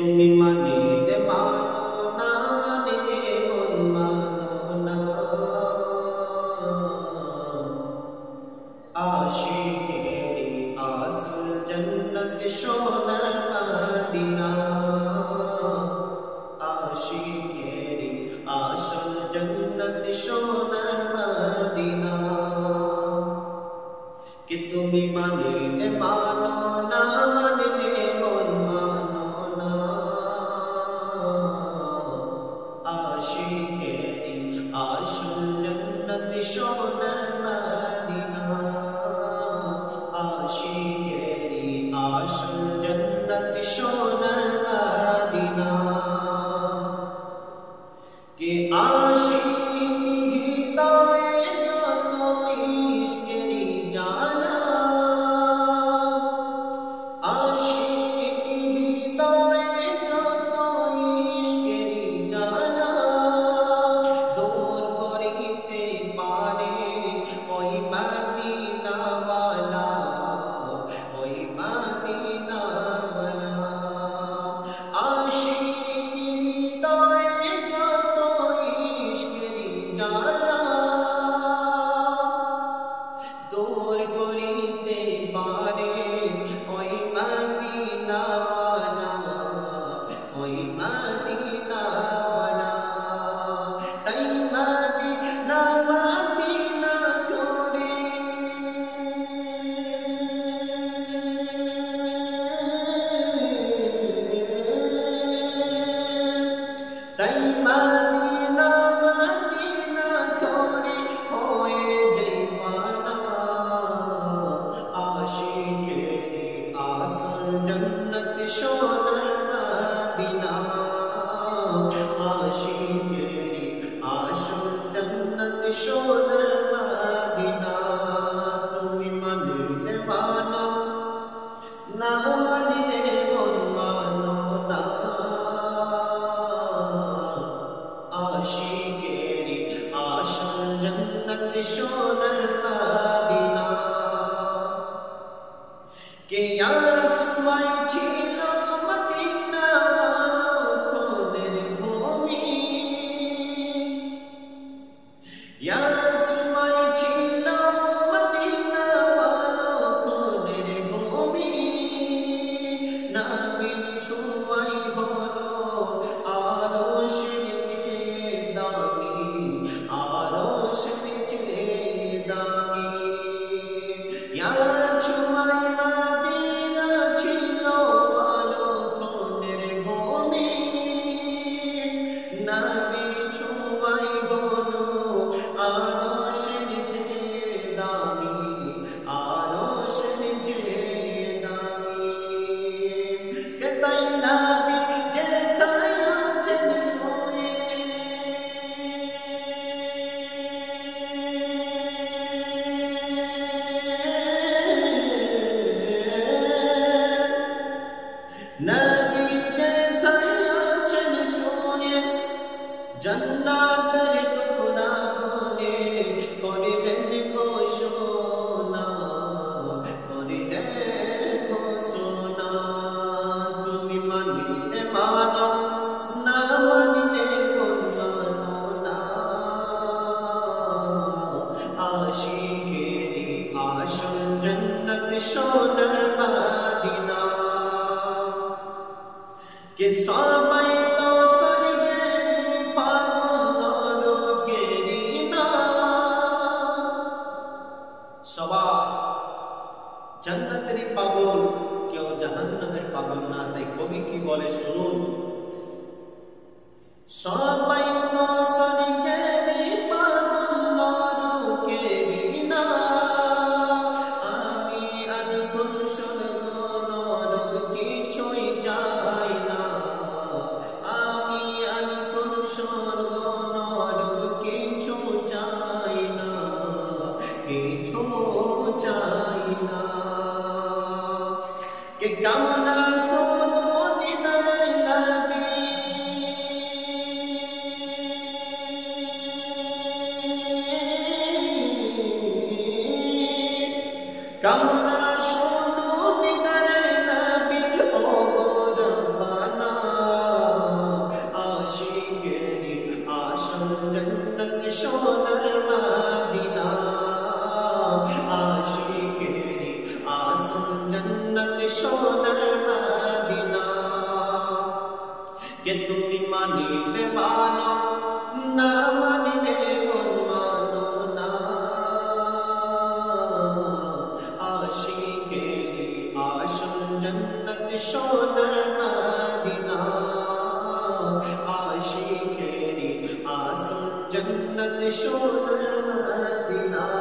তুমি মানিলে মানো না মানিলে মন মানো না আশিকেরি আসল জন্নত সোনার মদিনা আশিকেরি আসল জন্নত সোনার মদিনা कि তুমি মানিলে মানো না মানিলে মন মানো না আশিকেরি আসল জন্নত সোনার মদিনা আশিকেরি আসল জন্নত সোনার মদিনা कि आशिकी हिदायत तो इश्क़री जाना आशिकी हिदायत तो इश्क़री जाना दूर करिते पारे ओई मदीना वाला ओई मदीना वाला आशिकी हिदायत तो इश्क़री जाना दूर करिते पारे ओई मदीना वाला ओई मदीना वाला ताई मदीना मदीना करे ताई मदीना मदीना करे होए जैफाना आशिकेरी आसल जन्नत सोनार मदीना आशिकेरी आसल जन्नत सोनार मदीना তুমি মানিলে মানো না মানিলে মন মানো না आशिकेरी आसल जन्नत सोनार मदीना के यार सुमाई छिलो मदीना वालो खोদের भूमि यार सुमाई छिलो मदीना वालो खोদের भूमि नबीर छुआई हलो आरोशेर जन्नतेर टुकड़ा बोले करिलेन घोषणा करिलेन घोषणा তুমি মানিলে মানো না মানিলে মন মানো না আশিকেরি আসল জন্নত সোনার মদিনা के সবাই তো जन्नतेर पागल क्यों जहन्नमेर पागल ना ताई कवि की बोले शुनुन सबाई तो स्वर्गेर पागल नरकेर ना आमी आनिकुन स्वर्ग नरक किछुई चाই না आमी आनिकुन स्वर्ग नरक किछु চাই না किछु চাই না que कामना सोनो दीदार नबी कामना सोनो दीदार नबी ओ गो रब्बाना সোনার মদিনা কে তুমি মানিলে মানো না মানিলে মন মানো না আশিকেরি আসল জন্নত সোনার মদিনা আশিকেরি আসল জন্নত সোনার মদিনা